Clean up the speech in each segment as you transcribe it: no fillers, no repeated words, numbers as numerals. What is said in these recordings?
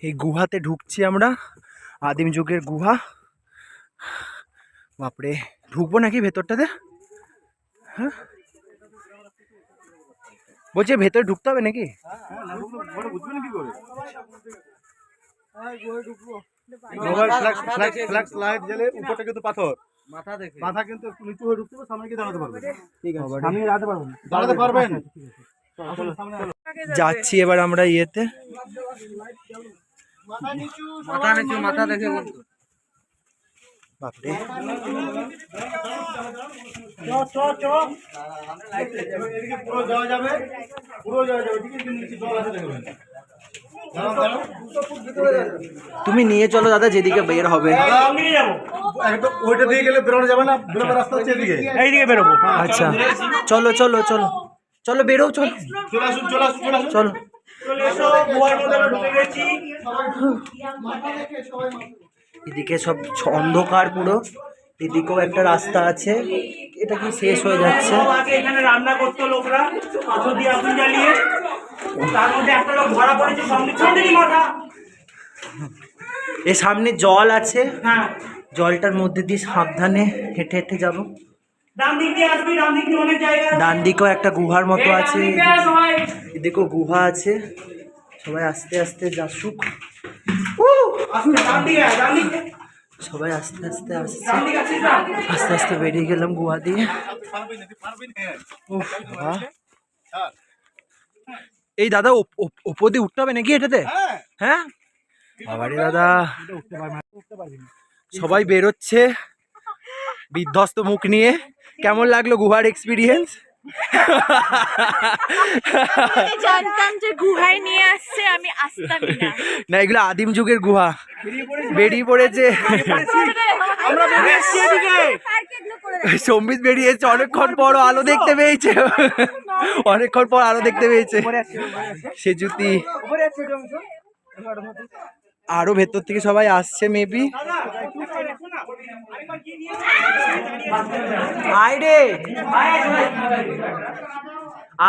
এই গুহাতে ঢুকছি আমরা, আদিম যুগের গুহা। বাপরে, ঢুকবো নাকি ভেতরটাতে? হ্যাঁ বলছি ভেতরে ঢুকতে হবে নাকি? পাথর মাথা কিন্তু নিচু হয়ে ঢুকতে সামনে গিয়ে দাঁড়াতে পারবেন। ঠিক আছে, সামনে দাঁড়াতে পারবেন। যাচ্ছি এবার আমরা ইয়েতে। মাথা দেখে বাপরে, পুরো যাওয়া যাবে, পুরো যাওয়া যাবে। ঠিক আছে, নিচে জল আছে দেখবেন। তুমি নিয়ে চলো দাদা, যেদিকে বের হবে। একদম ওইটা দিয়ে গেলে বেরোনো যাবে না, বেরোবার রাস্তা হচ্ছে এদিকে, এইদিকে বেরোবো। আচ্ছা চলো চলো চলো চলো, বেরো, চলো চলে আসুন, চলে আসুন, চলে আসুন, চলো। এদিকে সব অন্ধকার পুরো, এদিকেও একটা রাস্তা আছে, এটা কি শেষ হয়ে যাচ্ছে? এখানে রান্না করতো লোকরা, পাথর দিয়ে আগুন জ্বালিয়ে, তার মধ্যে একটা লোক ধরা পড়েছে, সঙ্গে মাথা। এর সামনে জল আছে, হ্যাঁ, জলটার মধ্যে দিয়ে সাবধানে হেঁটে হেঁটে যাবো। ডান দিক দিয়ে আসবি, ডান দিক দিয়ে অনেক জায়গা আছে। ডান দিকেও একটা গুহার মতো আছে, ডান দিক দিয়ে আয় সবাই। এদিকেও গুহা আছে, সবাই আস্তে আস্তে যাসুক। আসুন, ডান দিকে আয়, ডান দিকে। সবাই আস্তে আস্তে আসছে, ডান দিকে আসিস না। আস্তে আস্তে বেরিয়ে গেলাম গুহা দিয়ে। উফ, বাবা। এই দাদা ওপর দিয়ে উঠতে হবে নাকি এটাতে? হ্যাঁ বাবারে দাদা, সবাই বেরোচ্ছে বিধ্বস্ত মুখ নিয়ে। কেমন লাগলো গুহার এক্সপিরিয়েন্স? জানতাম যে গুহায় নিয়ে আসছে, আমি আসতামই না। না, এগুলো আদিম যুগের গুহা, বেরিয়ে পড়েছে। সম্বিত বেরিয়েছে, অনেকক্ষণ পর আলো দেখতে পেয়েছে, অনেকক্ষণ পর আলো দেখতে পেয়েছে। সে জুতি আরো ভেতর থেকে সবাই আসছে মেবি। আয় রে,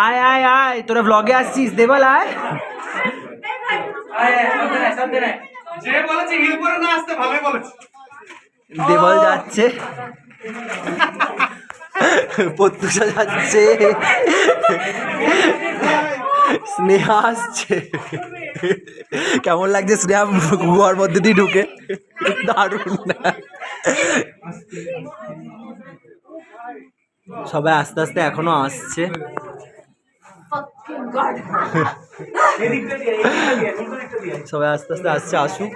আয় আয় আয়, তোরা ব্লগে আসছিস? দেবাল আয়। দেবল যাচ্ছে, প্রত্যুষা যাচ্ছে, স্নেহা আসছে। কেমন লাগছে স্নেহা গুহার মধ্যে দিয়ে ঢুকে? দারুণ না? সবাই আস্তে আস্তে এখনো আসছে। সবাই আস্তে আস্তে আসছে, আসুক।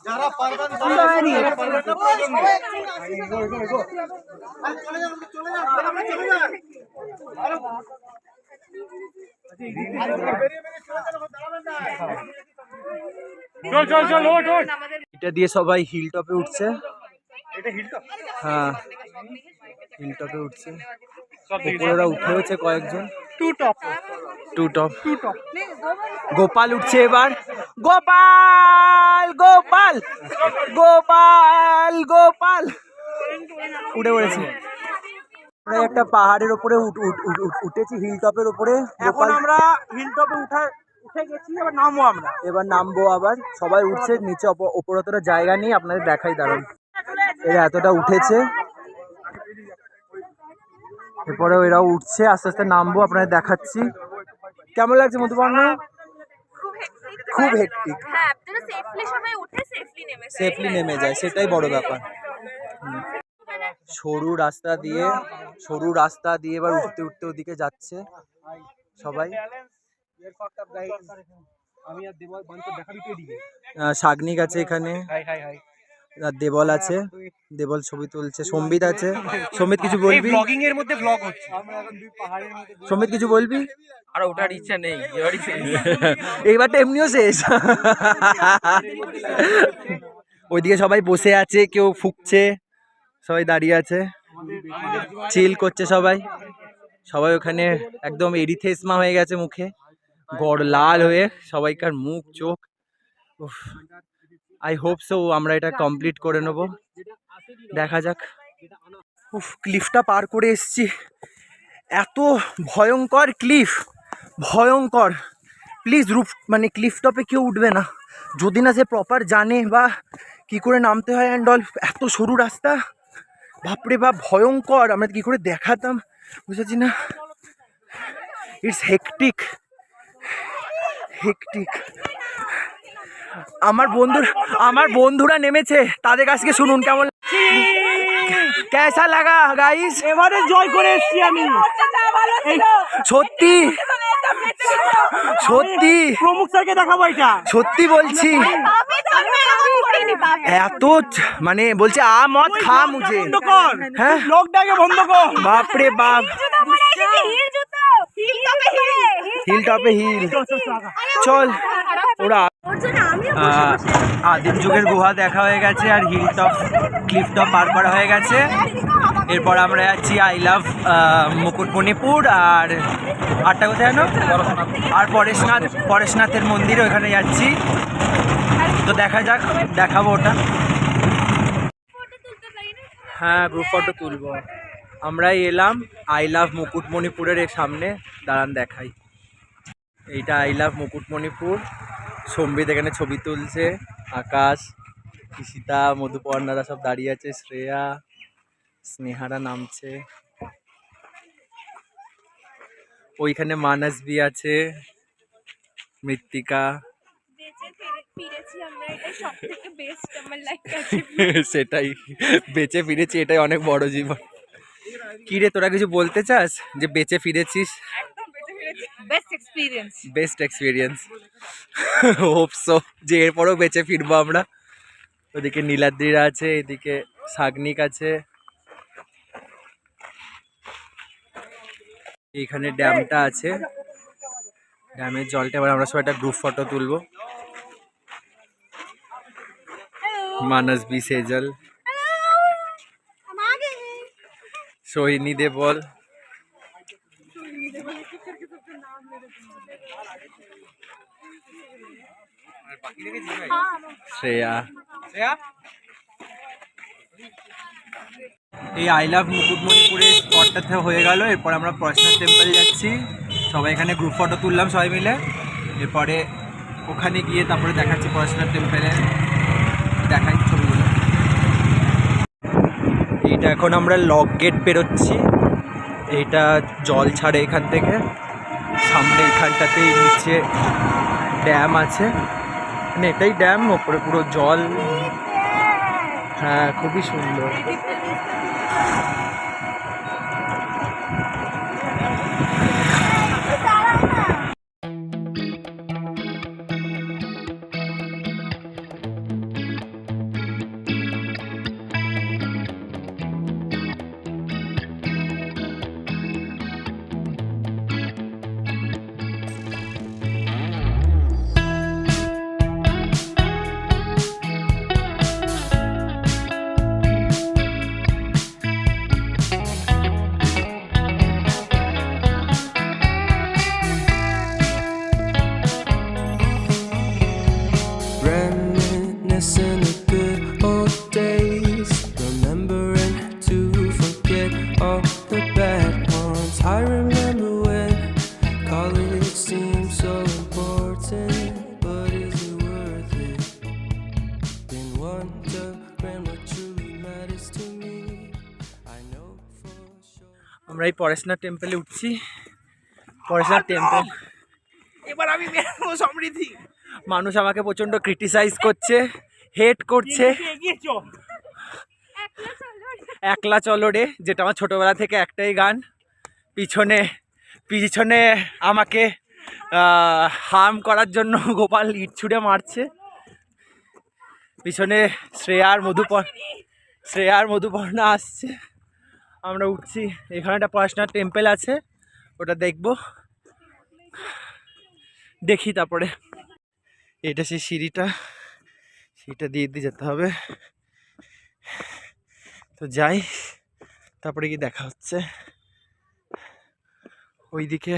যারা পারবেন চলে যান। এটা দিয়ে সবাই হিল টপে উঠছে। হ্যাঁ, হিল টপে উঠছে, ওরা উঠেওছে কয়েকজন। টু টপ গোপাল উঠছে এবার। গোপাল গোপাল গোপাল গোপাল উঠে পড়েছে। আমরা একটা পাহাড়ের উপরে উঠেছি, হিল টপের উপরে। এখন আমরা হিল টপে উঠে গেছি, এবার নামবো আমরা। এবার নামবো আবার, সবাই উঠছে নিচে, ওপর অতটা জায়গা নেই, আপনাদের দেখাই দাঁড়ান। এরা এতটা উঠেছে, এরপরেও এরাও উঠছে, আস্তে আস্তে নামবো, আপনাদের দেখাচ্ছি। কেমন লাগছে মধুপর্ণা? খুব হেক্টিক, সেফলি নেমে যায়, সেটাই বড় ব্যাপার। সরু রাস্তা দিয়ে এবার উঠতে উঠতে ওদিকে যাচ্ছে সবাই। শাগনিক আছে এখানে, দেবল আছে, দেবল ছবি তুলছে, সম্বিত আছে। সম্বিত কিছু বলবি? ব্লগিং এর মধ্যে ব্লগ হচ্ছে। সম্বিত কিছু বলবি? আর ওঠার ইচ্ছা নেই, এইবারটা এমনিও শেষ। ওইদিকে সবাই বসে আছে, কেউ ফুকছে, সবাই দাঁড়িয়ে আছে, চিল করছে সবাই। সবাই ওখানে একদম এরিথেসমা হয়ে গেছে মুখে, গড় লাল হয়ে সবাইকার মুখ চোখ। আই হোপ সো আমরা এটা কমপ্লিট করে নেব, দেখা যাক। ক্লিফটা পার করে এসছি, এত ভয়ঙ্কর ক্লিফ, ভয়ঙ্কর। প্লিজ রুফ মানে ক্লিফ টপে কেউ উঠবে না যদি না সে প্রপার জানে বা কি করে নামতে হয় অ্যান্ড অল। এত সরু রাস্তা, বাপরে বাপ ভয়ঙ্কর। আমরা কি করে দেখাতাম বুঝেছি না। It's hectic hectic. আমার বন্ধুরা নেমেছে, তাদের কাছ থেকে শুনুন কেমন কেসা লাগা গাইস। এবারে জয় করে এসেছি আমি। সত্যি সত্যি প্রমুখ স্যারকে দেখাবো এটা। সত্যি বলছি, এত মানে বলছে আ মত খা মুঝে। হ্যাঁ লোকটাকে বন্ধ কর। বাপরে বাপ, হিল টপে হিল। চল ওরা আদিম যুগের গুহা দেখা হয়ে গেছে আর হিল টপ ক্লিফ টপ পার করা হয়ে গেছে। এরপর আমরা যাচ্ছি আই লাভ মুকুটমণিপুর আর আটটা কোথায় জানো, আর পরেশনাথের মন্দির, ওখানে যাচ্ছি। তো দেখা যাক, দেখাবো ওটা। হ্যাঁ গ্রুপ ফটো তুলবো। আমরাই এলাম আই লাভ মুকুটমণিপুরের এর সামনে, দাঁড়ান দেখাই। এইটা আই লাভ মুকুটমণিপুর। সম্বিত এখানে ছবি তুলছে, আকাশ, ঈশিতা, মধুপর্ণারা সব দাঁড়িয়ে আছে, শ্রেয়া, স্নেহারা নামছে, ওইখানে মানসবি আছে, মৃত্তিকা। সেটাই, বেঁচে ফিরেছি, এটাই অনেক বড় জীবন। কি রে তোরা কিছু বলতে চাস যে বেঁচে ফিরেছিস? Best experience. হোপ সো যে এরপরও বেঁচে ফিরবো আমরা। ওদিকে নীলাদ্রিরা আছে, এদিকে সাগনিক আছে, এইখানে ড্যামটা আছে, ড্যামের জলটা এবার আমরা সবাই একটা গ্রুপ ফটো তুলবো। মানস বি সেজল, সোহিনী দেবল, শ্রেয়া। এই আই লাভ মুকুটমণিপুরের স্পটটাতে হয়ে গেল। এরপর আমরা পরেশনাথ টেম্পল যাচ্ছি, সবাই এখানে গ্রুপ ফটো তুললাম সবাই মিলে। এরপরে ওখানে গিয়ে তারপরে দেখাচ্ছি পরেশনাথ টেম্পলে, দেখাই ছবিগুলো। এইটা এখন আমরা লক গেট পেরোচ্ছি, এইটা জল ছাড়ে এখান থেকে। সামনে এখানটাতেই নিচে ড্যাম আছে, মানে এটাই ড্যাম, ওপরে পুরো জল। হ্যাঁ খুবই সুন্দর। Reminiscing the good old days, remembering to forget all the bad ones. I remember when college seemed so important, but is it worth it? Been wondering what truly matters to me. I know for sure. আমরা এই পরেশনাথ টেম্পলে উঠছি। Pareshnath temple, এবার আমি বেরোবো সমৃদ্ধি। মানুষ আমাকে প্রচন্ড criticise করছে, হেট করছে। একলা চলো রে, যেটা আমার ছোটবেলা থেকে একটাই গান। পিছনে পিছনে আমাকে হার্ম করার জন্য গোপাল ইট ছুঁড়ে মারছে। পিছনে শ্রেয়ার মধুপর্ণা আসছে। আমরা উঠছি, এখানে একটা পরেশনাথ টেম্পল আছে, ওটা দেখবো, দেখি তারপরে। এটা সেই সিঁড়িটা দিয়ে যেতে হবে। তো যাই, তারপরে কি দেখা হচ্ছে। ওইদিকে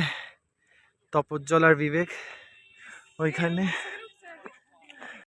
তপজ্জল আর বিবেক ওইখানে।